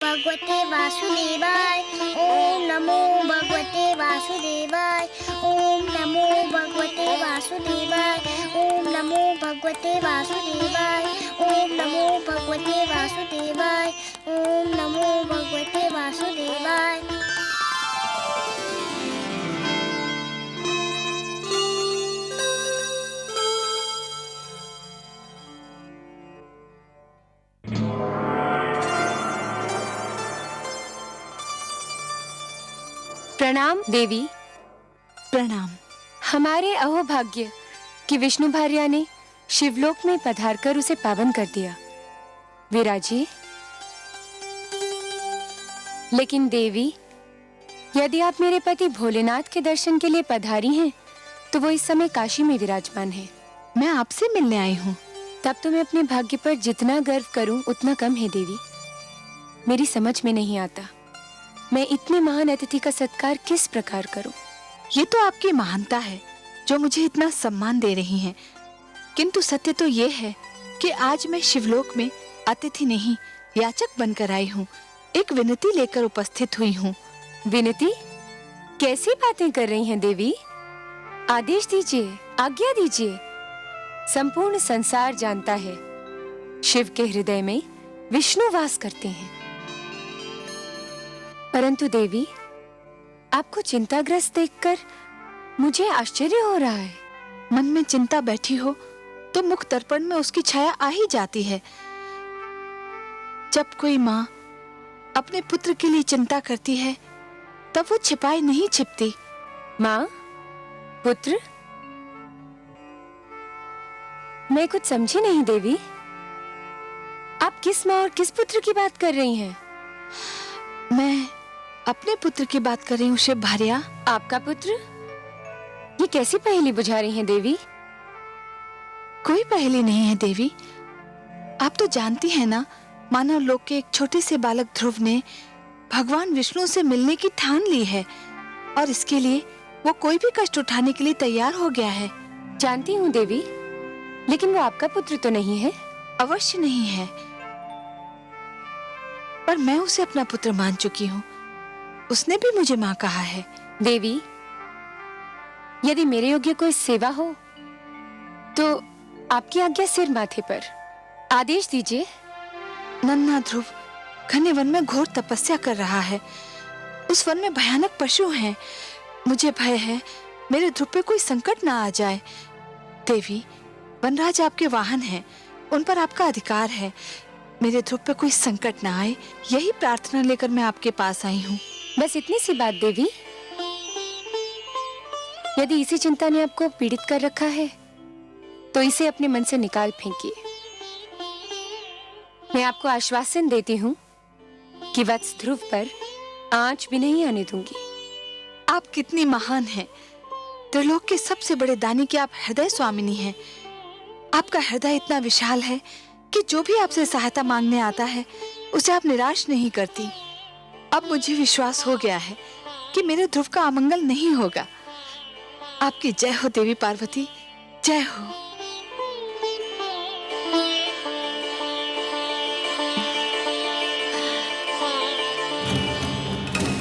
भगवते वासुदेवाय। ओम नमो भगवते वासुदेवाय। ओम नमो भगवते वासुदेवाय। ओम नमो भगवते वासुदेवाय। ओम नमो भगवते वासुदेवाय। ओम नमो भगवते वासुदेवाय। प्रणाम देवी। प्रणाम। हमारे अहोभाग्य कि विष्णु भार्या ने शिवलोक में पधारकर उसे पावन कर दिया। विराजिए। लेकिन देवी, यदि आप मेरे पति भोलेनाथ के दर्शन के लिए पधारी हैं, तो वो इस समय काशी में विराजमान है। मैं आपसे मिलने आई हूँ। तब तो मैं अपने भाग्य पर जितना गर्व करूं उतना कम है देवी। मेरी समझ में नहीं आता मैं इतने महान अतिथि का सत्कार किस प्रकार करूं। ये तो आपकी महानता है जो मुझे इतना सम्मान दे रही हैं। किंतु सत्य तो ये है कि आज मैं शिवलोक में अतिथि नहीं याचक बनकर आई हूँ। एक विनती लेकर उपस्थित हुई हूँ। विनती? कैसी बातें कर रही हैं देवी? आदेश दीजिए, आज्ञा दीजिए। संपूर्ण संसार जानता है शिव के हृदय में विष्णु वास करते हैं। परंतु देवी, आपको चिंताग्रस्त देखकर मुझे आश्चर्य हो रहा है। मन में चिंता बैठी हो तो मुख दर्पण में उसकी छाया आ ही जाती है। जब कोई माँ अपने पुत्र के लिए चिंता करती है तब वो छिपाई नहीं छिपती। माँ, पुत्र? मैं कुछ समझी नहीं देवी। आप किस माँ और किस पुत्र की बात कर रही हैं? मैं अपने पुत्र की बात कर रही हूँ शिव भार्या। आपका पुत्र? ये कैसी पहेली बुझा रही हैं देवी? कोई पहेली नहीं है देवी। आप तो जानती हैं ना, मानव लोक के एक छोटे से बालक ध्रुव ने भगवान विष्णु से मिलने की ठान ली है और इसके लिए वो कोई भी कष्ट उठाने के लिए तैयार हो गया है। जानती हूँ देवी, लेकिन वो आपका पुत्र तो नहीं है। अवश्य नहीं है, पर मैं उसे अपना पुत्र मान चुकी हूँ। उसने भी मुझे माँ कहा है। देवी, यदि मेरे योग्य कोई सेवा हो तो आपकी आज्ञा सिर माथे पर। आदेश दीजिए। नन्हा ध्रुव घने वन में घोर तपस्या कर रहा है। उस वन में भयानक पशु हैं। मुझे भय है मेरे ध्रुव पे कोई संकट ना आ जाए। देवी, वनराज आपके वाहन हैं, उन पर आपका अधिकार है। मेरे ध्रुव पे कोई संकट ना आए, यही प्रार्थना लेकर मैं आपके पास आई हूँ। बस इतनी सी बात देवी। यदि इसी चिंता ने आपको पीड़ित कर रखा है तो इसे अपने मन से निकाल फेंकिए। मैं आपको आश्वासन देती हूँ कि वत्स ध्रुव पर आंच भी नहीं आने दूंगी। आप कितनी महान हैं। त्रिलोक के सबसे बड़े दानी की आप हृदय स्वामिनी हैं। आपका हृदय इतना विशाल है कि जो भी आपसे सहायता मांगने आता है उसे आप निराश नहीं करती। अब मुझे विश्वास हो गया है कि मेरे ध्रुव का अमंगल नहीं होगा। आपकी जय हो देवी पार्वती, जय हो।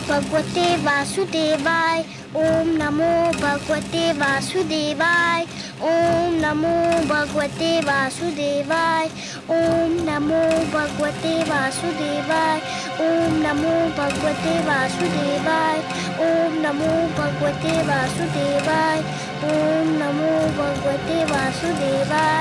भगवते वासुदेवाय। ओम नमो भगवते वासुदेवाय। ओम नमो भगवते वासुदेवाय। ओम नमो भगवते वासुदेवाय। ओम नमो भगवते वासुदेवाय। ओम नमो भगवते वासुदेवाय। ओम नमो भगवते वासुदेवाय।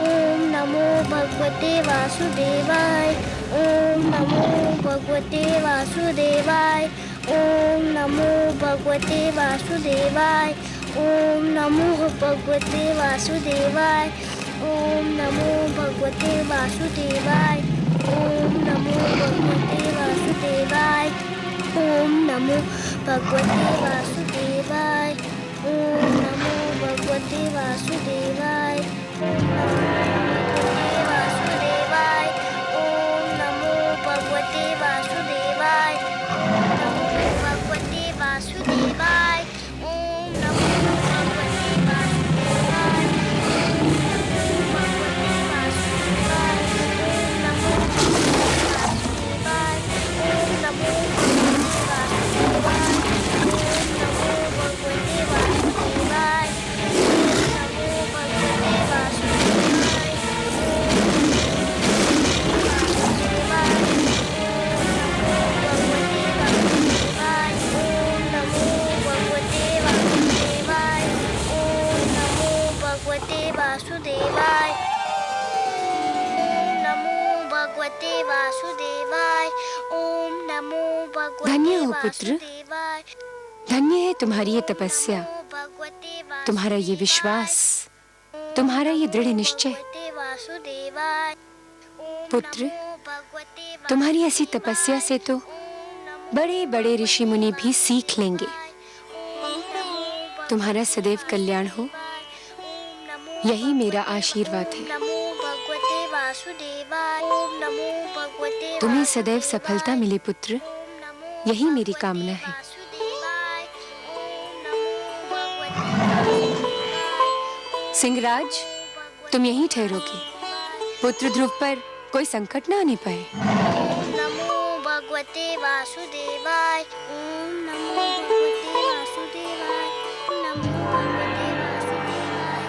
ओम नमो भगवते वासुदेवाय। ओम नमो भगवते वासुदेवाय। ओम नमो भगवते वासुदेवाय। ओम नमो भगवते वासुदेवाय। ओम नमो भगवते वासुदेवाय। ओम नमो भगवते वासुदेवाय। ओम नमो भगवते वासुदेवाय। ओम नमो भगवते वासुदेवाय। ओम नमो भगवते वासुदेवाय। ओम नमो भगवते वासुदेवाय। ओम नमो भगवते वासुदेवाय। ओम नमो भगवते वासुदेवाय। ओम नमो भगवते वासुदेवाय। धन्य हो पुत्र, धन्य है तुम्हारी ये तपस्या, तुम्हारा ये विश्वास, तुम्हारा ये दृढ़ निश्चय। पुत्र, तुम्हारी ऐसी तपस्या से तो बड़े बड़े ऋषि मुनि भी सीख लेंगे। तुम्हारा सदैव कल्याण हो, यही मेरा आशीर्वाद है। तुम्हें सदैव सफलता मिले पुत्र, यही मेरी कामना है। सिंहराज, तुम यहीं ठहरोगे, पुत्र ध्रुव पर कोई संकट न आने पाए। नमो भगवते वासुदेवाय, ओम नमो भगवते वासुदेवाय, नमो भगवते वासुदेवाय,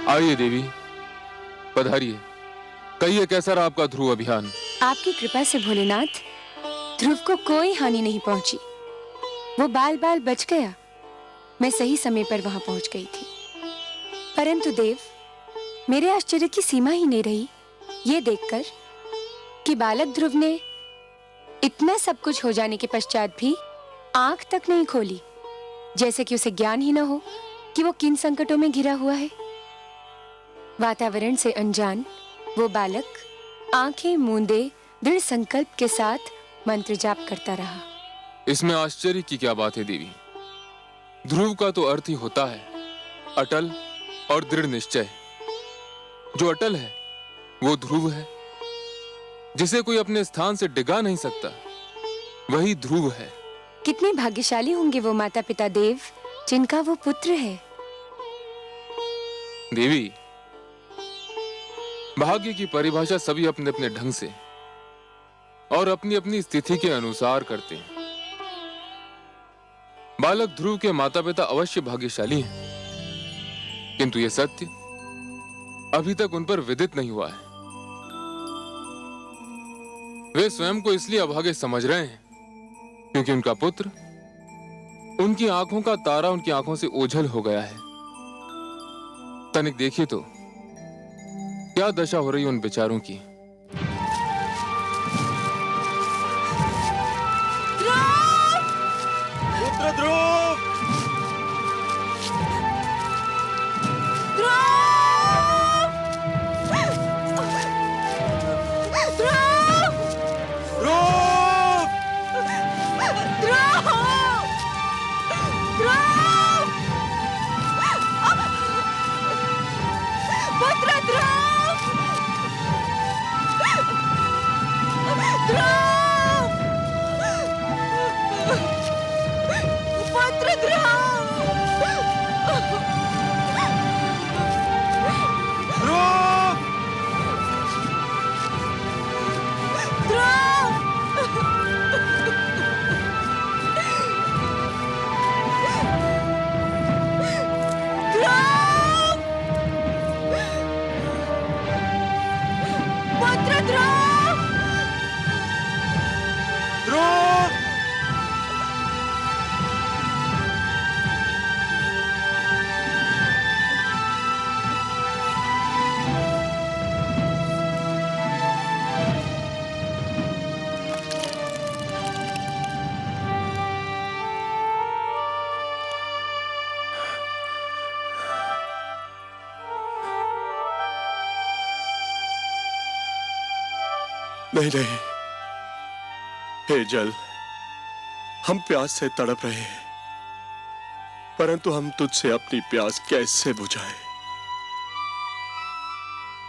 आइए देवी, पधारिए। कहिए कैसा रहा आपका ध्रुव अभियान? आपकी कृपा से भोलेनाथ, ध्रुव को कोई हानि नहीं पहुंची। वो बाल बाल बच गया। मैं सही समय पर वहां पहुंच गई थी। परंतु देव, मेरे आश्चर्य की सीमा ही नहीं रही ये देखकर कि बालक ध्रुव ने इतना सब कुछ हो जाने के पश्चात भी आंख तक नहीं खोली, जैसे कि उसे ज्ञान ही न हो कि वो किन संकटों में घिरा हुआ है। वातावरण से अनजान वो बालक आंखें मूंदे दृढ़ संकल्प के साथ मंत्र जाप करता रहा। इसमें आश्चर्य की क्या बात है देवी? ध्रुव का तो अर्थ ही होता है अटल और दृढ़ निश्चय। जो अटल है वो ध्रुव है, जिसे कोई अपने स्थान से डिगा नहीं सकता, वही ध्रुव है। कितने भाग्यशाली होंगे वो माता पिता देव जिनका वो पुत्र है। देवी, भाग्य की परिभाषा सभी अपने अपने ढंग से और अपनी अपनी स्थिति के अनुसार करते हैं। बालक ध्रुव के माता पिता अवश्य भाग्यशाली हैं, किंतु यह सत्य अभी तक उन पर विदित नहीं हुआ है। वे स्वयं को इसलिए अभागे समझ रहे हैं क्योंकि उनका पुत्र, उनकी आंखों का तारा उनकी आंखों से ओझल हो गया है। तनिक देखिए तो क्या दशा हो रही है उन बेचारों की। पुत्र ध्रुव! नहीं नहीं, हे जल, हम प्यास से तड़प रहे हैं, परंतु हम तुझसे अपनी प्यास कैसे बुझाएं?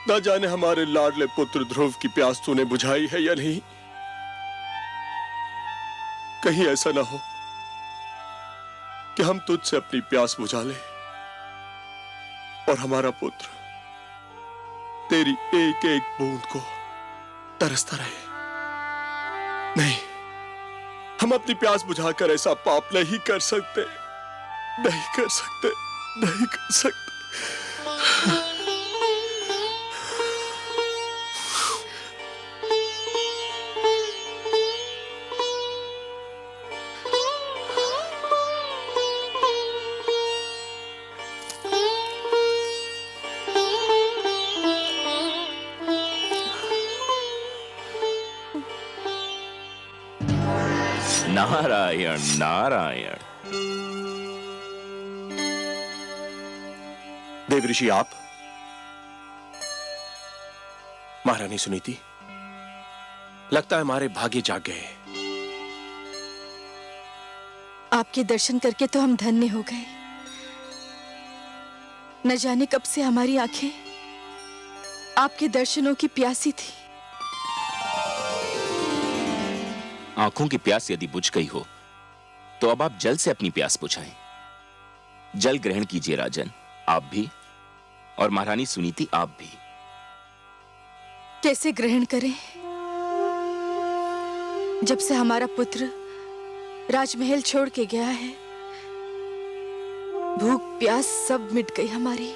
न जाने हमारे लाडले पुत्र ध्रुव की प्यास तूने बुझाई है या नहीं। कहीं ऐसा ना हो कि हम तुझसे अपनी प्यास बुझा लें और हमारा पुत्र तेरी एक एक बूंद को तरसता रहे। नहीं, हम अपनी प्यास बुझाकर ऐसा पाप नहीं कर सकते। नहीं कर सकते, नहीं कर सकते। नारायण नारायण। देव ऋषि आप, महारानी सुनीति, लगता है हमारे भाग्य जाग गए। आपके दर्शन करके तो हम धन्य हो गए। न जाने कब से हमारी आंखें आपके दर्शनों की प्यासी थी। आंखों की प्यास यदि बुझ गई हो तो अब आप जल से अपनी प्यास बुझाएं। जल ग्रहण कीजिए राजन, आप भी, और महारानी सुनीति आप भी। कैसे ग्रहण करें? जब से हमारा पुत्र राजमहल छोड़ के गया है, भूख प्यास सब मिट गई हमारी।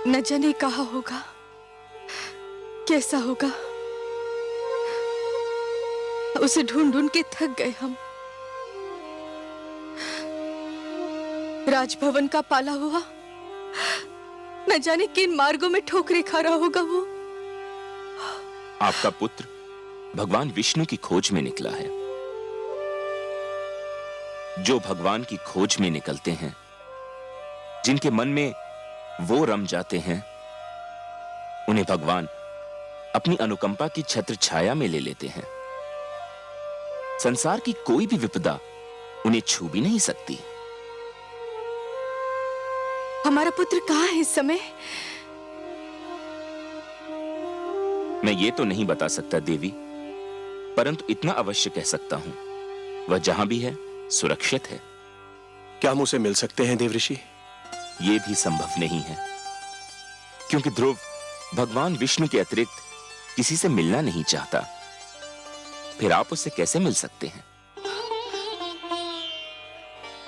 न जाने कहाँ होगा, कैसा होगा, उसे ढूंढ ढूंढ के थक गए हम। राजभवन का पाला हुआ न जाने किन मार्गों में ठोकरे खा रहा होगा वो। आपका पुत्र भगवान विष्णु की खोज में निकला है। जो भगवान की खोज में निकलते हैं, जिनके मन में वो रम जाते हैं, उन्हें भगवान अपनी अनुकंपा की छत्र छाया में ले लेते हैं। संसार की कोई भी विपदा उन्हें छू भी नहीं सकती। हमारा पुत्र कहाँ है इस समय? मैं ये तो नहीं बता सकता देवी, परंतु इतना अवश्य कह सकता हूं, वह जहां भी है सुरक्षित है। क्या हम उसे मिल सकते हैं देव ऋषि? यह भी संभव नहीं है, क्योंकि ध्रुव भगवान विष्णु के अतिरिक्त किसी से मिलना नहीं चाहता। फिर आप उससे कैसे मिल सकते हैं?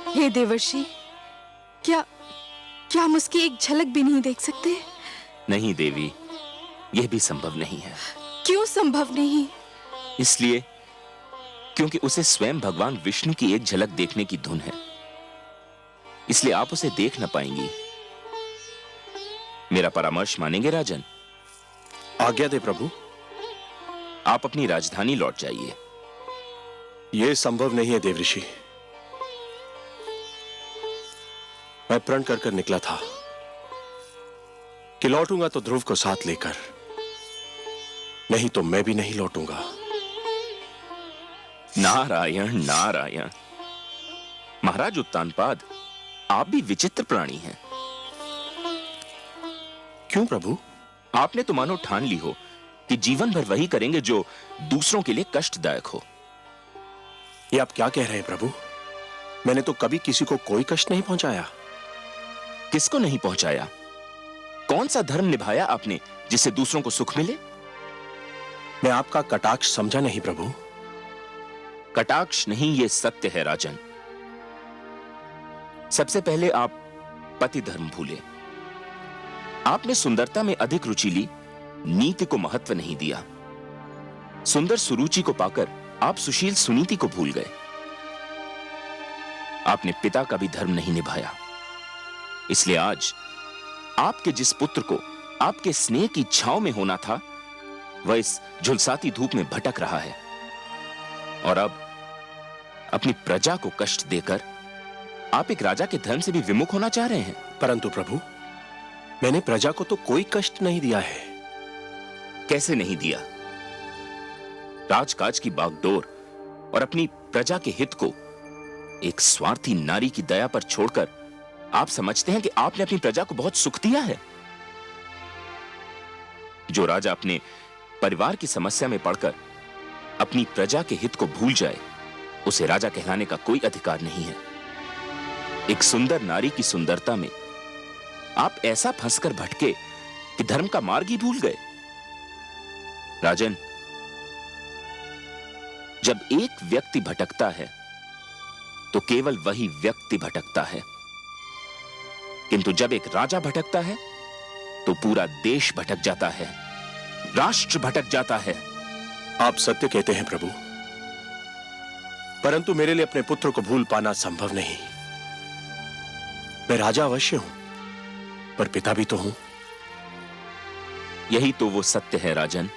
हे देवर्षि, क्या हम उसकी एक झलक भी नहीं देख सकते? नहीं देवी, यह भी संभव नहीं है। क्यों संभव नहीं? इसलिए क्योंकि उसे स्वयं भगवान विष्णु की एक झलक देखने की धुन है, इसलिए आप उसे देख न पाएंगी। मेरा परामर्श मानेंगे राजन? आज्ञा दे प्रभु। आप अपनी राजधानी लौट जाइए। यह संभव नहीं है देव ऋषि। मैं प्रण कर कर निकला था कि लौटूंगा तो ध्रुव को साथ लेकर, नहीं तो मैं भी नहीं लौटूंगा। नारायण नारायण। महाराज उत्तानपाद, आप भी विचित्र प्राणी हैं। क्यों प्रभु? आपने तो मानो ठान ली हो कि जीवन भर वही करेंगे जो दूसरों के लिए कष्टदायक हो। ये आप क्या कह रहे हैं प्रभु? मैंने तो कभी किसी को कोई कष्ट नहीं पहुंचाया। किसको नहीं पहुंचाया? कौन सा धर्म निभाया आपने जिससे दूसरों को सुख मिले? मैं आपका कटाक्ष समझा नहीं प्रभु। कटाक्ष नहीं, ये सत्य है राजन। सबसे पहले आप पति धर्म भूले। आपने सुंदरता में अधिक रुचि ली, नीति को महत्व नहीं दिया। सुंदर सुरुचि को पाकर आप सुशील सुनीति को भूल गए। आपने पिता का भी धर्म नहीं निभाया। इसलिए आज आपके जिस पुत्र को आपके स्नेह की छांव में होना था, वह इस झुलसाती धूप में भटक रहा है। और अब अपनी प्रजा को कष्ट देकर आप एक राजा के धर्म से भी विमुख होना चाह रहे हैं। परंतु प्रभु, मैंने प्रजा को तो कोई कष्ट नहीं दिया है। कैसे नहीं दिया? राजकाज की बागडोर और अपनी प्रजा के हित को एक स्वार्थी नारी की दया पर छोड़कर आप समझते हैं कि आपने अपनी प्रजा को बहुत सुख दिया है। जो राजा अपने परिवार की समस्या में पड़कर अपनी प्रजा के हित को भूल जाए, उसे राजा कहलाने का कोई अधिकार नहीं है। एक सुंदर नारी की सुंदरता में आप ऐसा फंसकर भटके कि धर्म का मार्ग ही भूल गए। राजन, जब एक व्यक्ति भटकता है तो केवल वही व्यक्ति भटकता है, किंतु जब एक राजा भटकता है तो पूरा देश भटक जाता है, राष्ट्र भटक जाता है। आप सत्य कहते हैं प्रभु, परंतु मेरे लिए अपने पुत्र को भूल पाना संभव नहीं। मैं राजा अवश्य हूं, पर पिता भी तो हूं। यही तो वो सत्य है राजन,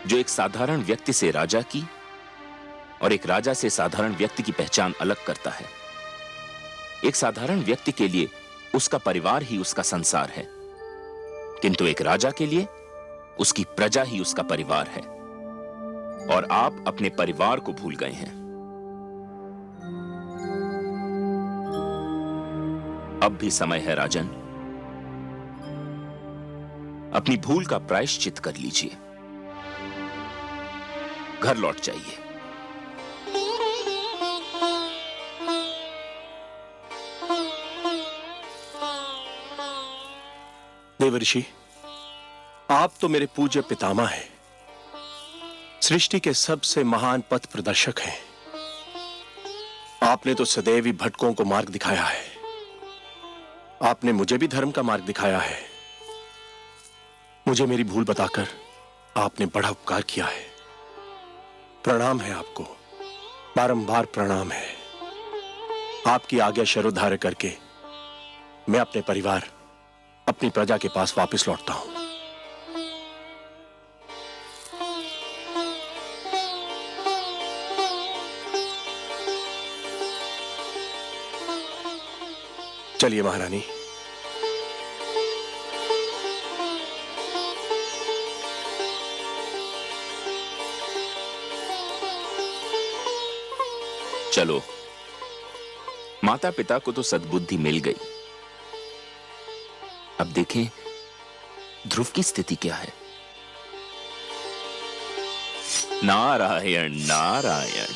जो एक साधारण व्यक्ति से राजा की और एक राजा से साधारण व्यक्ति की पहचान अलग करता है। एक साधारण व्यक्ति के लिए उसका परिवार ही उसका संसार है, किंतु एक राजा के लिए उसकी प्रजा ही उसका परिवार है। और आप अपने परिवार को भूल गए हैं। अब भी समय है राजन, अपनी भूल का प्रायश्चित कर लीजिए, घर लौट जाइए। देवर्षि, आप तो मेरे पूज्य पितामह हैं, सृष्टि के सबसे महान पथ प्रदर्शक हैं। आपने तो सदैव ही भटकों को मार्ग दिखाया है। आपने मुझे भी धर्म का मार्ग दिखाया है। मुझे मेरी भूल बताकर आपने बड़ा उपकार किया है। प्रणाम है आपको, बारंबार प्रणाम है। आपकी आज्ञा शरोधार्य करके मैं अपने परिवार, अपनी प्रजा के पास वापस लौटता हूं। चलिए महारानी। चलो, माता पिता को तो सद्बुद्धि मिल गई। अब देखें ध्रुव की स्थिति क्या है। नारायण नारायण।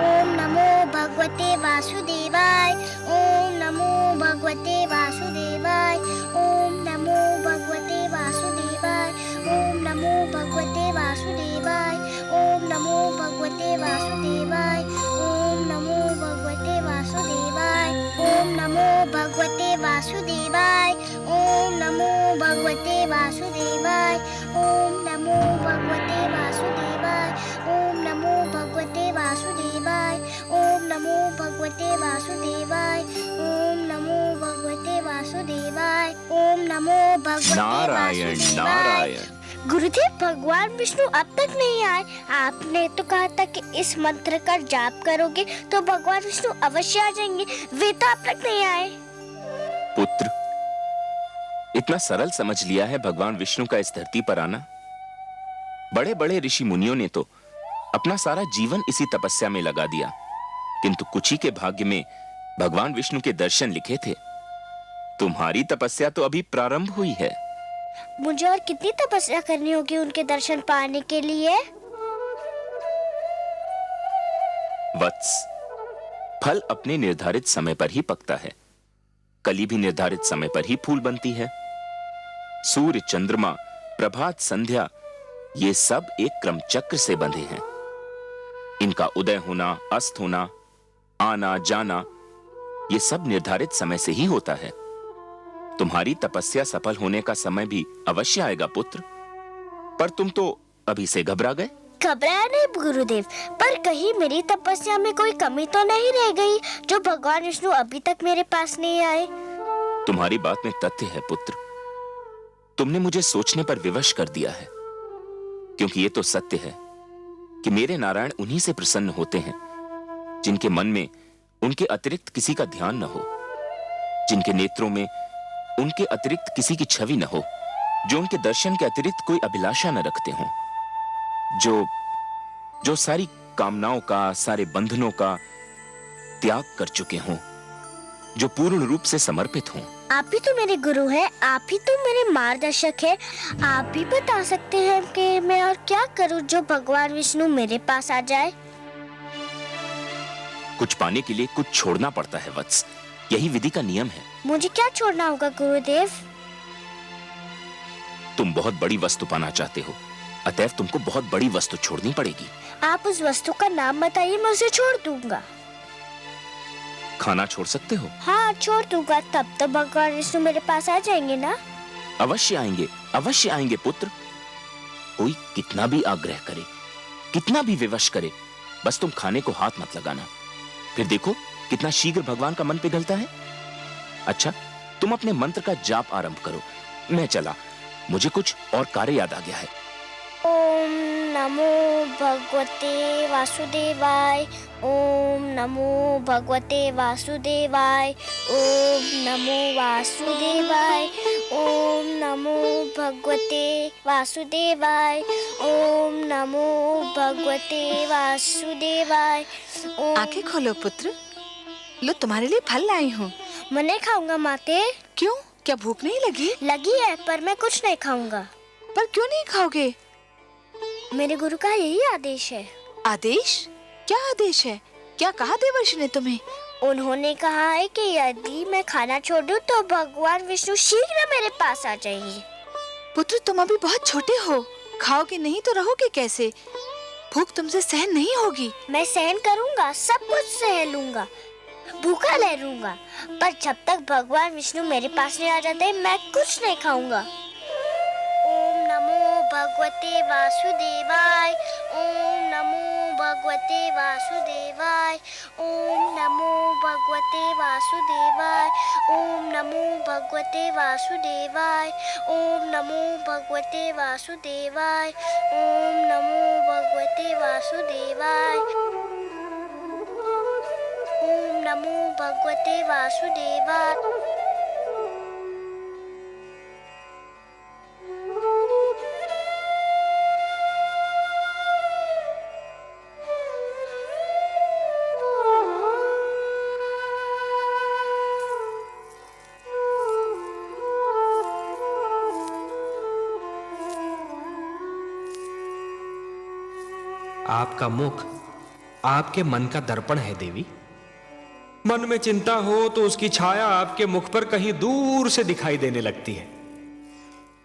ओम नमो भगवते वासुदेवाय। ओम नमो भगवते वासुदेवाय। ओम नमो भगवते वासुदेवाय। ओम नमो भगवते वासुदेवाय। ओम नमो भगवते वासुदेवाय। ओम नमो भगवते वासुदेवाय। ओम नमो भगवते वासुदेवाय। ओम नमो भगवते वासुदेवाय। ओम नमो भगवते वासुदेवाय। ओम नमो भगवते वासुदेवाय। ओम नमो भगवते वासुदेवाय। ओम नमो भगवते वासुदेवाय। ओम नमो भगवते नारायण नारायण। गुरुदेव, भगवान विष्णु अब तक नहीं आए। आपने तो कहा था कि इस मंत्र का जाप करोगे तो भगवान विष्णु अवश्य आ जाएंगे। वे तो अब तक नहीं आए। पुत्र, इतना सरल समझ लिया है भगवान विष्णु का इस धरती पर आना। बड़े बड़े ऋषि मुनियों ने तो अपना सारा जीवन इसी तपस्या में लगा दिया, किंतु कुछ ही के भाग्य में भगवान विष्णु के दर्शन लिखे थे। तुम्हारी तपस्या तो अभी प्रारंभ हुई है। मुझे और कितनी तपस्या करनी होगी उनके दर्शन पाने के लिए? वत्स, फल अपने निर्धारित समय पर ही पकता है। कली भी निर्धारित समय पर ही फूल बनती है। सूर्य, चंद्रमा, प्रभात, संध्या, ये सब एक क्रम चक्र से बंधे हैं। इनका उदय होना, अस्त होना, आना जाना, ये सब निर्धारित समय से ही होता है। तुम्हारी तपस्या सफल होने का समय भी अवश्य आएगा पुत्र, पर तुम तो अभी से घबरा गए। घबराया नहीं गुरुदेव, पर कहीं मेरी तपस्या में कोई कमी तो नहीं रह गई जो भगवान विष्णु अभी तक मेरे पास नहीं आए? तुम्हारी बात में तथ्य है पुत्र। तुमने मुझे सोचने पर विवश कर दिया है, क्योंकि ये तो सत्य है कि मेरे नारायण उन्हीं से प्रसन्न होते हैं जिनके मन में उनके अतिरिक्त किसी का ध्यान न हो, जिनके नेत्रों में उनके अतिरिक्त किसी की छवि न हो, जो उनके दर्शन के अतिरिक्त कोई अभिलाषा न रखते हों, जो सारी कामनाओं का, सारे बंधनों का त्याग कर चुके हों, जो पूर्ण रूप से समर्पित हों। आप ही तो मेरे गुरु हैं, आप ही तो मेरे मार्गदर्शक हैं। आप भी बता सकते हैं कि मैं और क्या करूं जो भगवान विष्णु मेरे पास आ जाए? कुछ पाने के लिए कुछ छोड़ना पड़ता है वत्स, यही विधि का नियम है। मुझे क्या छोड़ना होगा गुरुदेव? तुम बहुत बड़ी वस्तु पाना चाहते हो, अतएव तुमको बहुत बड़ी वस्तु छोड़नी पड़ेगी। आप उस वस्तु का नाम बताइए, मैं उसे छोड़ दूंगा। खाना छोड़ सकते हो? हाँ छोड़ दूंगा, तब तो भगवान विष्णु मेरे पास आ जाएंगे ना। अवश्य आएंगे पुत्र। कोई कितना भी आग्रह करे, कितना भी विवश करे, बस तुम खाने को हाथ मत लगाना। फिर देखो कितना शीघ्र भगवान का मन पिघलता है। अच्छा, तुम अपने मंत्र का जाप आरंभ करो, मैं चला, मुझे कुछ और कार्य याद आ गया है। ओम नमो भगवते वासुदेवाय, ओम नमो भगवते वासुदेवाय, ओम नमो वासुदेवाय, ओम नमो भगवते वासुदेवाय, ओम नमो भगवते वासुदेवाय। आंखें खोलो पुत्र, लो तुम्हारे लिए फल लाई हूँ। मैं नहीं खाऊंगा माते। क्यों, क्या भूख नहीं लगी? लगी है पर मैं कुछ नहीं खाऊंगा। पर क्यों नहीं खाओगे? मेरे गुरु का यही आदेश है। आदेश? क्या आदेश है? क्या कहा देवर्षि ने तुम्हें? उन्होंने कहा है कि यदि मैं खाना छोड़ दूं तो भगवान विष्णु शीघ्र मेरे पास आ जाएंगे। पुत्र तुम अभी बहुत छोटे हो, खाओगे नहीं तो रहोगे कैसे? भूख तुमसे सहन नहीं होगी। मैं सहन करूंगा, सब कुछ सह लूंगा, भूखा रह लूंगा, पर जब तक भगवान विष्णु मेरे पास नहीं आ जाते मैं कुछ नहीं खाऊंगा। ओम नमो भगवते वासुदेवाय, ओम नमो भगवते वासुदेवाय, ओम नमो भगवते वासुदेवाय, ओम नमो भगवते वासुदेवाय, ओम नमो भगवते वासुदेवाय, ओम नमो भगवते वासुदेवाय, ओम नमो भगवते वासुदेवाय। आपका मुख आपके मन का दर्पण है देवी। मन में चिंता हो तो उसकी छाया आपके मुख पर कहीं दूर से दिखाई देने लगती है।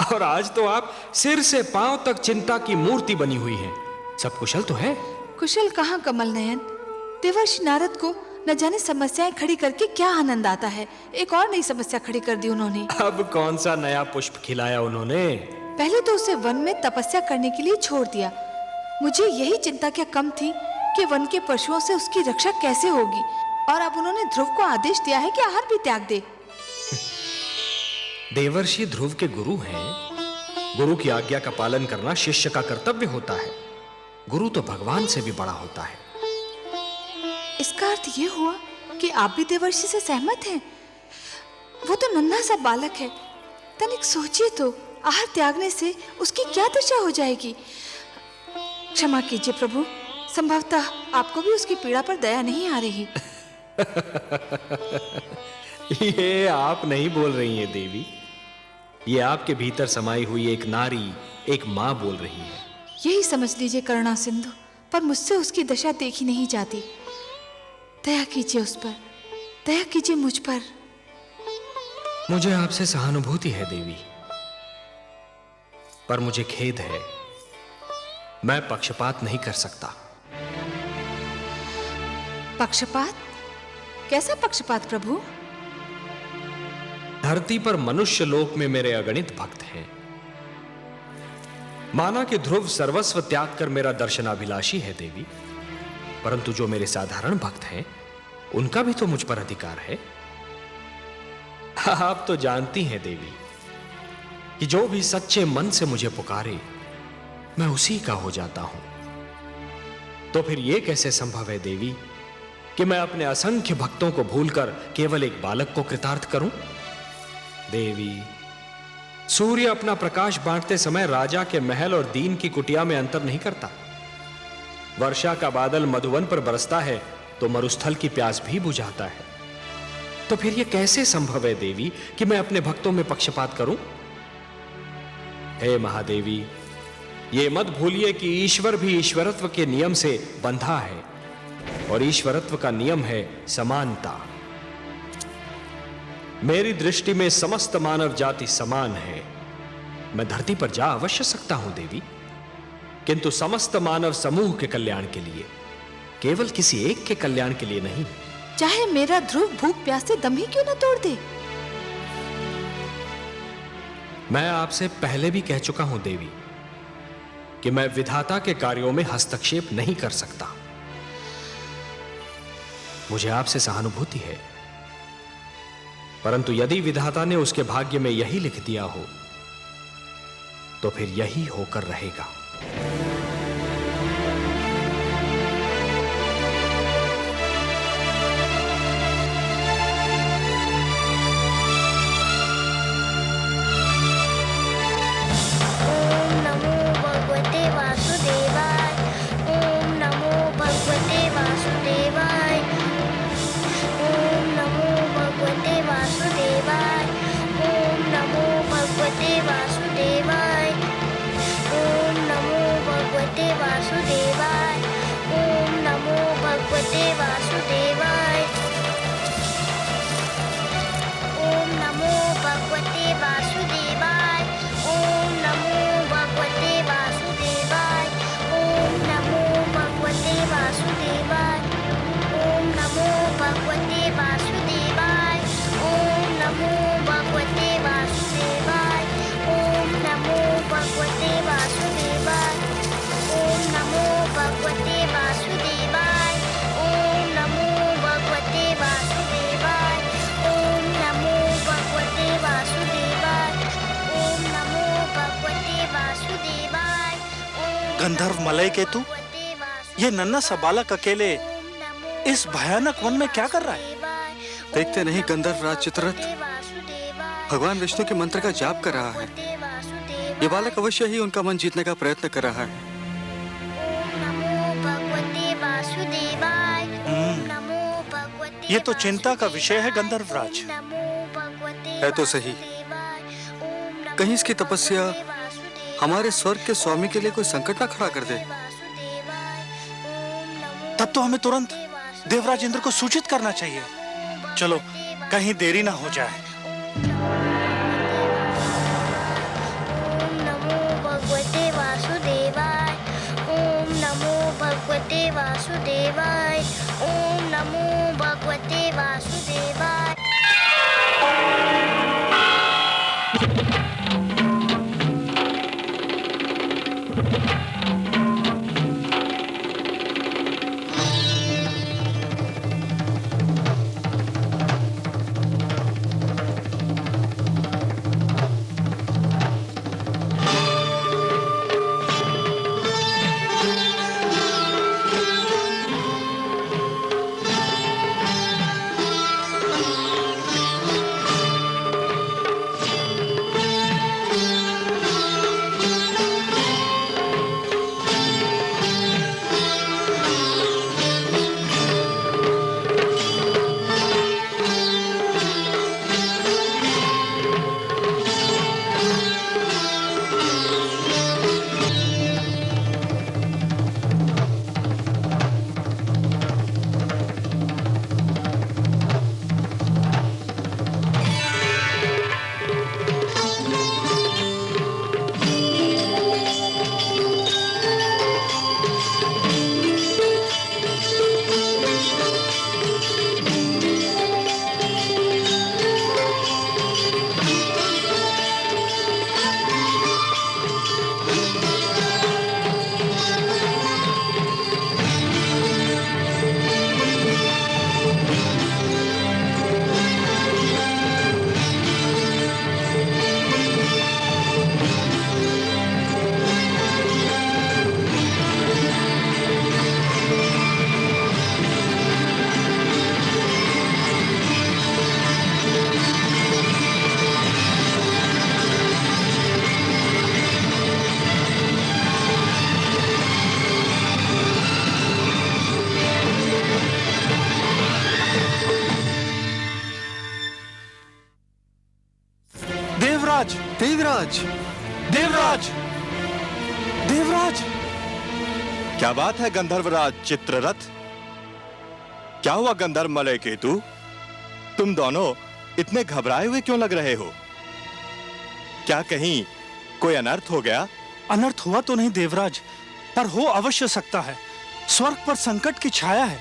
और आज तो आप सिर से पांव तक चिंता की मूर्ति बनी हुई हैं। सब कुशल तो है? कुशल कहाँ कमल नयन, देवर्षि नारद को न जाने समस्याएं खड़ी करके क्या आनंद आता है। एक और नई समस्या खड़ी कर दी उन्होंने। अब कौन सा नया पुष्प खिलाया उन्होंने? पहले तो उसे वन में तपस्या करने के लिए छोड़ दिया। मुझे यही चिंता क्या कम थी कि वन के पशुओं से उसकी रक्षा कैसे होगी। और अब उन्होंने ध्रुव को आदेश दिया है कि आहार भी त्याग दे। देवर्षि ध्रुव के गुरु हैं। गुरु की आज्ञा का पालन करना शिष्य का कर्तव्य होता है। गुरु तो भगवान से भी बड़ा होता है। इसका अर्थ ये हुआ कि आप भी देवर्षि से सहमत हैं? वो तो नन्हा सा बालक है, तनिक सोचिए तो, आहार त्यागने से उसकी क्या दशा हो जाएगी। क्षमा कीजिए प्रभु, संभवतः आपको भी उसकी पीड़ा पर दया नहीं आ रही। ये आप नहीं बोल रही हैं देवी, ये आपके भीतर समाई हुई एक नारी, एक मां बोल रही है। यही समझ लीजिए करुणा सिंधु, पर मुझसे उसकी दशा देखी नहीं जाती। दया कीजिए उस पर, दया कीजिए मुझ पर। मुझे आपसे सहानुभूति है देवी, पर मुझे खेद है, मैं पक्षपात नहीं कर सकता। पक्षपात? कैसा पक्षपात प्रभु? धरती पर मनुष्य लोक में मेरे अगणित भक्त हैं। माना कि ध्रुव सर्वस्व त्याग कर मेरा दर्शनाभिलाषी है देवी, परंतु जो मेरे साधारण भक्त हैं उनका भी तो मुझ पर अधिकार है। आप तो जानती हैं देवी कि जो भी सच्चे मन से मुझे पुकारे मैं उसी का हो जाता हूं। तो फिर यह कैसे संभव है देवी कि मैं अपने असंख्य भक्तों को भूलकर केवल एक बालक को कृतार्थ करूं? देवी, सूर्य अपना प्रकाश बांटते समय राजा के महल और दीन की कुटिया में अंतर नहीं करता। वर्षा का बादल मधुवन पर बरसता है तो मरुस्थल की प्यास भी बुझाता है। तो फिर यह कैसे संभव है देवी कि मैं अपने भक्तों में पक्षपात करूं? हे महादेवी, ये मत भूलिए कि ईश्वर भी ईश्वरत्व के नियम से बंधा है, और ईश्वरत्व का नियम है समानता। मेरी दृष्टि में समस्त मानव जाति समान है। मैं धरती पर जा अवश्य सकता हूं देवी, किंतु समस्त मानव समूह के कल्याण के लिए, केवल किसी एक के कल्याण के लिए नहीं। चाहे मेरा ध्रुव भूख प्यास से दम ही क्यों न तोड़ दे। मैं आपसे पहले भी कह चुका हूं देवी कि मैं विधाता के कार्यों में हस्तक्षेप नहीं कर सकता। मुझे आपसे सहानुभूति है, परंतु यदि विधाता ने उसके भाग्य में यही लिख दिया हो तो फिर यही होकर रहेगा। ओम नमो भगवते वासुदेवाय। ओम नमो भगवते वासुदेवाय। ओम नमो भगवते वासुदेवाय। ओम नमो भगवते वासुदेवाय। ओम नमो भगवते वासुदेवाय। ओम नमो भगवते वासुदेवाय। ओम नमो भगवते वासुदेवाय। ओम नमो भगवते वासुदेवाय। ओम नमो भगवते वासुदेवाय। ओम नमो भगवते वासुदेवाय। ओम नमो भगवते वासुदेवाय। ओम नमो भगवते वासुदेवाय। ओम नमो भगवते वासुदेवाय। ओम नमो भगवते वासुदेवाय। ओम नमो भगवते वासुदेवाय। ओम नमो भगवते वासुदेवाय। गंधर्व मलय केतु, ये नन्हा सा बालक अकेले इस भयानक वन में क्या कर रहा है? देखते नहीं गंधर्व राज चित्ररथ भगवान विष्णु के मंत्र का जाप कर रहा है। ये बालक अवश्य ही उनका मन जीतने का प्रयत्न कर रहा है। ये तो चिंता का विषय है गंधर्वराज। है तो सही, कहीं इसकी तपस्या हमारे स्वर्ग के स्वामी के लिए कोई संकट ना खड़ा कर दे। तब तो हमें तुरंत देवराज इंद्र को सूचित करना चाहिए। चलो, कहीं देरी ना हो जाए। ओम नमो भगवते वासुदेवाय। ओम नमो भगवते वासुदेवाय। ओम नमो भगवते वासुदेवाय। देवराज, देवराज, देवराज, देवराज! क्या बात है गंधर्वराज चित्ररथ? क्या हुआ गंधर्व मलय केतु? तुम दोनों इतने घबराए हुए क्यों लग रहे हो? क्या कहीं कोई अनर्थ हो गया? अनर्थ हुआ तो नहीं देवराज, पर हो अवश्य सकता है। स्वर्ग पर संकट की छाया है।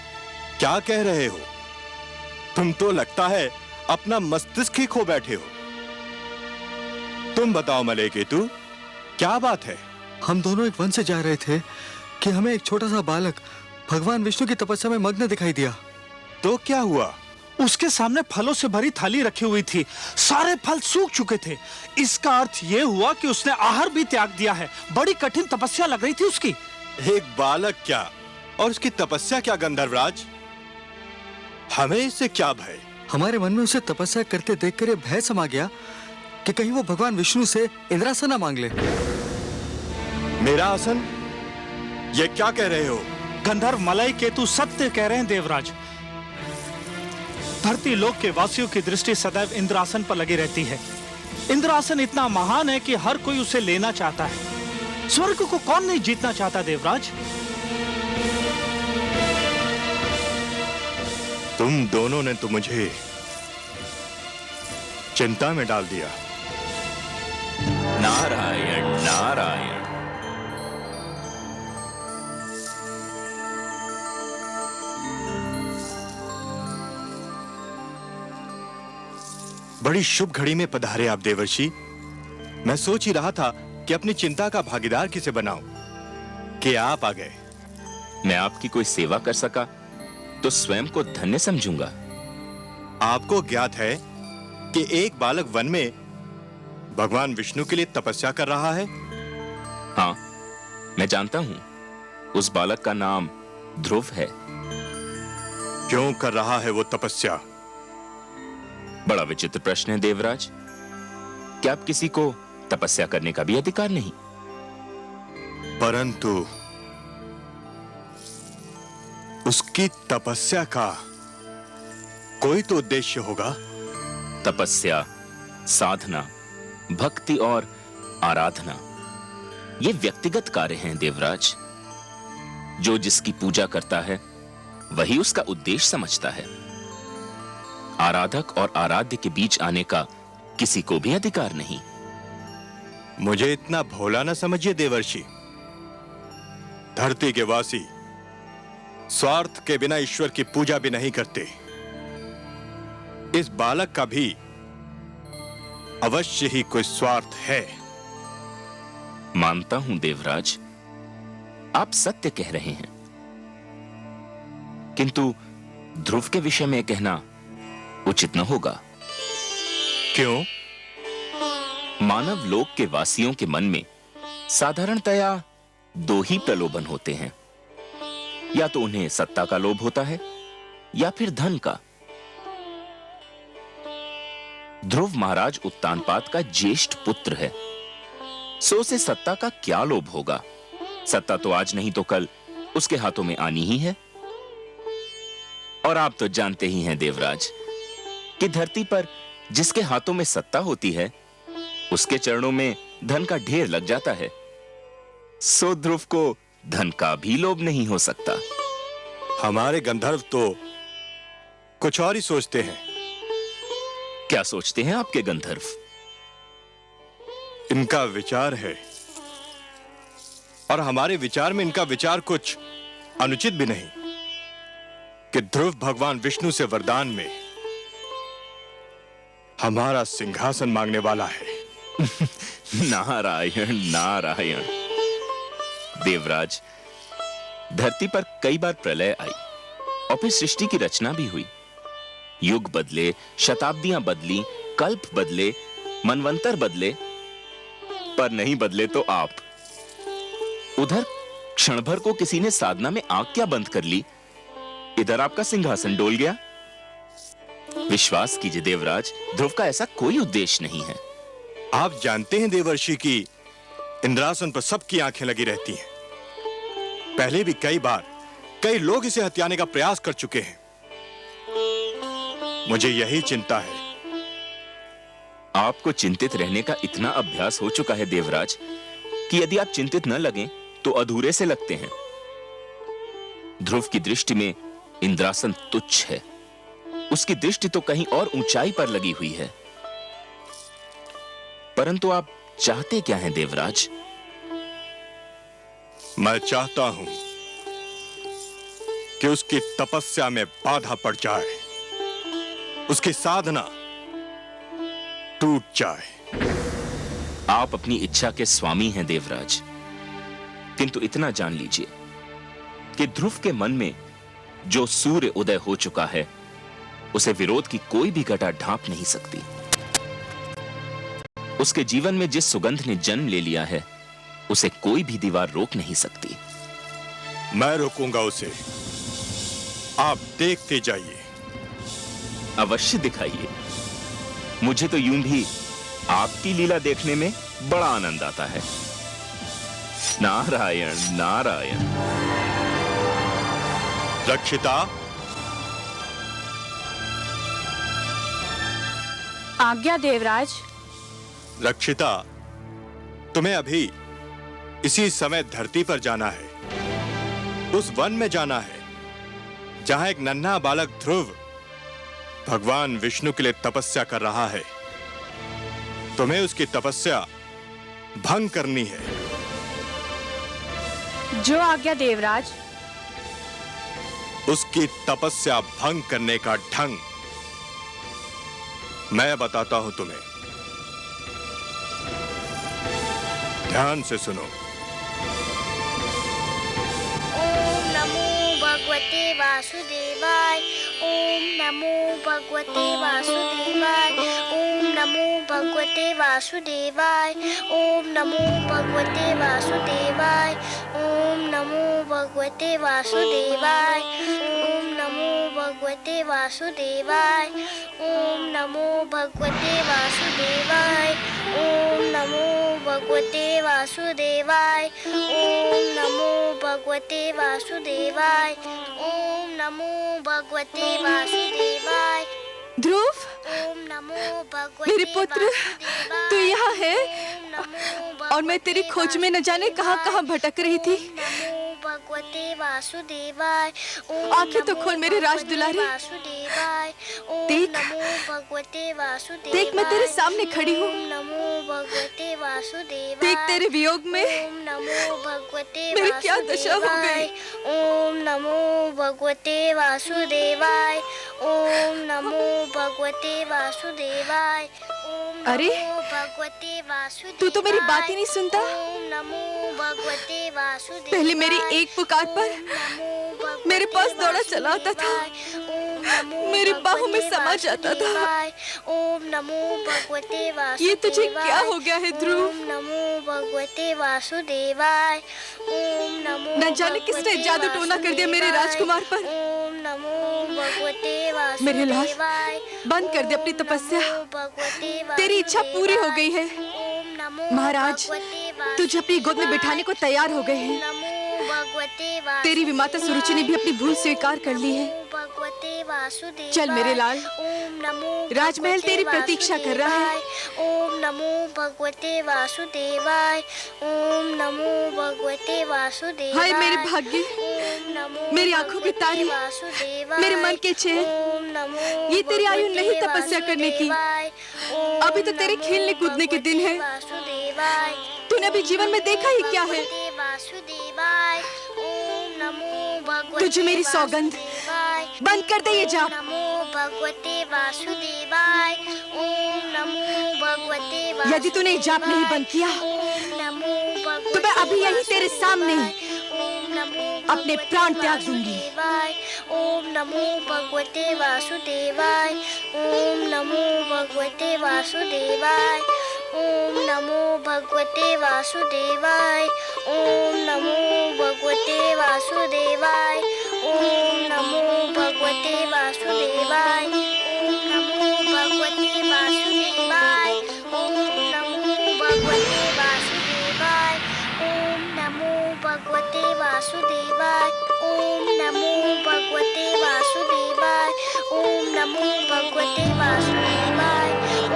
क्या कह रहे हो? तुम तो लगता है अपना मस्तिष्क ही खो बैठे हो। तुम बताओ मलयकेतु, क्या बात है? हम दोनों एक वन से जा रहे थे कि हमें एक छोटा सा बालक भगवान विष्णु की तपस्या में मग्न दिखाई दिया। तो क्या हुआ? उसके सामने फलों से भरी थाली रखी हुई थी, सारे फल सूख चुके थे। इसका अर्थ यह हुआ कि उसने आहार भी त्याग दिया है। बड़ी कठिन तपस्या लग रही थी उसकी। एक बालक क्या और उसकी तपस्या क्या गंधर्वराज? हमें इससे क्या भय? हमारे मन में उसे तपस्या करते देखकर ये भय समा गया कि कहीं वो भगवान विष्णु से इंद्रासन ना मांग ले। मेरा आसन? ये क्या कह रहे हो? गंधर्व मलयकेतु सत्य कह रहे हैं देवराज। धरती लोक के वासियों की दृष्टि सदैव इंद्रासन पर लगी रहती है। इंद्रासन इतना महान है कि हर कोई उसे लेना चाहता है। स्वर्ग को कौन नहीं जीतना चाहता देवराज? तुम दोनों ने तो मुझे चिंता में डाल दिया। नारायण नारायण। बड़ी शुभ घड़ी में पधारे आप देवर्षि। मैं सोच ही रहा था कि अपनी चिंता का भागीदार किसे बनाऊं कि आप आ गए। मैं आपकी कोई सेवा कर सका तो स्वयं को धन्य समझूंगा। आपको ज्ञात है कि एक बालक वन में भगवान विष्णु के लिए तपस्या कर रहा है? हाँ, मैं जानता हूं। उस बालक का नाम ध्रुव है। क्यों कर रहा है वो तपस्या? बड़ा विचित्र प्रश्न है देवराज। क्या आप किसी को तपस्या करने का भी अधिकार नहीं? परंतु उसकी तपस्या का कोई तो उद्देश्य होगा। तपस्या, साधना, भक्ति और आराधना ये व्यक्तिगत कार्य हैं देवराज। जो जिसकी पूजा करता है वही उसका उद्देश्य समझता है। आराधक और आराध्य के बीच आने का किसी को भी अधिकार नहीं। मुझे इतना भोला न समझिए देवर्षि। धरती के वासी स्वार्थ के बिना ईश्वर की पूजा भी नहीं करते। इस बालक का भी अवश्य ही कोई स्वार्थ है। मानता हूं देवराज, आप सत्य कह रहे हैं, किंतु ध्रुव के विषय में कहना उचित न होगा। क्यों? मानव लोक के वासियों के मन में साधारणतया दो ही प्रलोभन होते हैं। या तो उन्हें सत्ता का लोभ होता है या फिर धन का। ध्रुव महाराज उत्तानपाद का ज्येष्ठ पुत्र है, सो उसे सत्ता का क्या लोभ होगा? सत्ता तो आज नहीं तो कल उसके हाथों में आनी ही है। और आप तो जानते ही हैं देवराज कि धरती पर जिसके हाथों में सत्ता होती है उसके चरणों में धन का ढेर लग जाता है। सो ध्रुव को धन का भी लोभ नहीं हो सकता। हमारे गंधर्व तो कुछ और ही सोचते हैं। क्या सोचते हैं आपके गंधर्व? इनका विचार है और हमारे विचार में इनका विचार कुछ अनुचित भी नहीं कि ध्रुव भगवान विष्णु से वरदान में हमारा सिंहासन मांगने वाला है। नारायण नारायण। देवराज, धरती पर कई बार प्रलय आई और फिर सृष्टि की रचना भी हुई। युग बदले, शताब्दियां बदली, कल्प बदले, मनवंतर बदले, पर नहीं बदले तो आप। उधर क्षण भर को किसी ने साधना में आंख क्या बंद कर ली, इधर आपका सिंहासन डोल गया। विश्वास कीजिए देवराज, ध्रुव का ऐसा कोई उद्देश्य नहीं है। आप जानते हैं देवर्षि की इंद्रासन पर सबकी आंखें लगी रहती हैं। पहले भी कई बार कई लोग इसे हथियाने का प्रयास कर चुके हैं। मुझे यही चिंता है। आपको चिंतित रहने का इतना अभ्यास हो चुका है देवराज कि यदि आप चिंतित न लगें तो अधूरे से लगते हैं। ध्रुव की दृष्टि में इंद्रासन तुच्छ है। उसकी दृष्टि तो कहीं और ऊंचाई पर लगी हुई है। परंतु आप चाहते क्या हैं देवराज? मैं चाहता हूं कि उसकी तपस्या में बाधा पड़ जाए। उसकी साधना टूट जाए। आप अपनी इच्छा के स्वामी हैं देवराज, किंतु इतना जान लीजिए कि ध्रुव के मन में जो सूर्य उदय हो चुका है, उसे विरोध की कोई भी घटा ढांप नहीं सकती। उसके जीवन में जिस सुगंध ने जन्म ले लिया है, उसे कोई भी दीवार रोक नहीं सकती। मैं रोकूंगा उसे, आप देखते जाइए। अवश्य दिखाइए। मुझे तो यूं भी आपकी लीला देखने में बड़ा आनंद आता है। नारायण नारायण। रक्षिता, आज्ञा देवराज। रक्षिता, तुम्हें अभी इसी समय धरती पर जाना है, उस वन में जाना है जहां एक नन्हा बालक ध्रुव भगवान विष्णु के लिए तपस्या कर रहा है। तुम्हें उसकी तपस्या भंग करनी है। जो आज्ञा देवराज। उसकी तपस्या भंग करने का ढंग मैं बताता हूं तुम्हें, ध्यान से सुनो। ओम नमो भगवते वासुदेवाय। ओम नमो भगवते वासुदेवाय। ओम नमो भगवते वासुदेवाय। ओम नमो भगवते वासुदेवाय। ओम नमो भगवते वासुदेवाय। ओम नमो भगवते वासुदेवाय। ओम नमो भगवते वासुदेवाय। ओम नमो भगवते वासुदेवाय। ओम नमो भगवते वासुदेवाय। ओम नमो भगवते वासुदेवाय। ध्रुव, ओम नमो भगवते मेरे पुत्र, वासुदेवाय। तू यहाँ है ओम नमो और मैं तेरी भगवते खोज में न जाने कहाँ कहाँ भटक रही थी। ओम नमो भगवते वासुदेवाय। ओम आंखें तो नमो खोल मेरे राज भगवते दुलारे। वासुदेवाय। ओम देख, नमो भगवते वासुदेवाय। देख मैं तेरे सामने खड़ी हूँ। ओम नमो भगवते वासुदेवाय। देख तेरे वियोग में ओम नमो भगवते मेरी क्या दशा हो गई। ओम नमो भगवते वासुदेवाय। ओम नमो भगवते वासुदेवाय। ओम अरे, नमो भगवते वासुदेवाय। तू तो मेरी बात ही नहीं सुनता। ओम नमो भगवते वासुदेवाय। पहले मेरी एक पुकार पर ओम नमो भगवते मेरे पास दौड़ा चला आता था, वासुदेवाय। ओम नमो मेरी बाहों में भगवते समा जाता था। वासुदेवाय। ओम नमो भगवते वासुदेवाय। ये तुझे क्या हो गया है ध्रुव? ओम नमो भगवते वासुदेवाय। ओम नमो न जाने किसने भगवते जादू टोना कर दिया मेरे वासुदेवाय। राजकुमार पर। ओम नमो भगवते वासुदेवाय। मेरे लाल, बंद कर दे अपनी ओम तपस्या। नमो भगवते तेरी इच्छा पूरी हो गई है। ओम नमो महाराज, भगवते तुझे अपनी गोद में वासुदेवाय। बिठाने को तैयार हो गए हैं। नमो भगवते तेरी विमाता सुरुचि ने भी अपनी भूल स्वीकार कर ली है। भगवते वासुदेवाय। चल मेरे लाल, ओम नमो राजमहल भगवते तेरी प्रतीक्षा कर रहा है। वासुदेवाय। ओम नमो भगवते वासुदेवाय। ओम नमो भगवते वासुदेवाय। हाय मेरे भाग्य, ओम नमो मेरी आंखों की भगवते तारी, वासुदेवाय। मेरे मन के चैन। ओम नमो ये तेरी आयु भगवते नहीं तपस्या करने की। वासुदेवाय। ओम अभी तो तेरे नमो खेलने कूदने के दिन हैं। भगवते वासुदेवाय। तूने अभी जीवन में देखा ही क्या है। भगवते वासुदेवाय। ओम नमो भगवते तुझे मेरी सौगंध, वासुदेवाय। बंद कर दे ये जाप। ओम नमो भगवते वासुदेवाय। ओम नमो भगवते वासुदेवाय। यदि तूने ये जाप नहीं बंद किया, ओम नमो भगवते तो मैं अभी यहीं तेरे सामने ओम नमो अपने भगवते प्राण त्याग दूंगी। वासुदेवाय। ओम नमो भगवते वासुदेवाय। ओम नमो भगवते वासुदेवाय। ओम नमो भगवते वासुदेवाय। ओम नमो भगवते वासुदेवाय। ओम नमो भगवते वासुदेवाय। ओम नमो भगवते वासुदेवाय। ओम नमो भगवते वासुदेवाय। ओम नमो भगवते वासुदेवाय। ओम नमो भगवते वासुदेवाय। ओम नमो भगवते वासुदेवाय।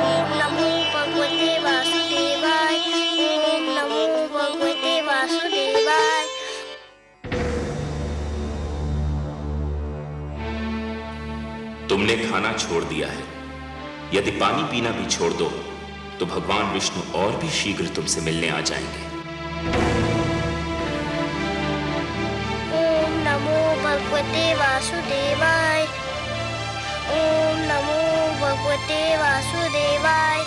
ओम नमो भगवते वासुदेवाय। ओम नमो भगवते वासुदेवाय। तुमने खाना छोड़ दिया है। यदि पानी पीना भी छोड़ दो तो भगवान विष्णु और भी शीघ्र तुमसे मिलने आ जाएंगे। ओम नमो भगवते वासुदेवाय। ओम नमो भगवते वासुदेवाय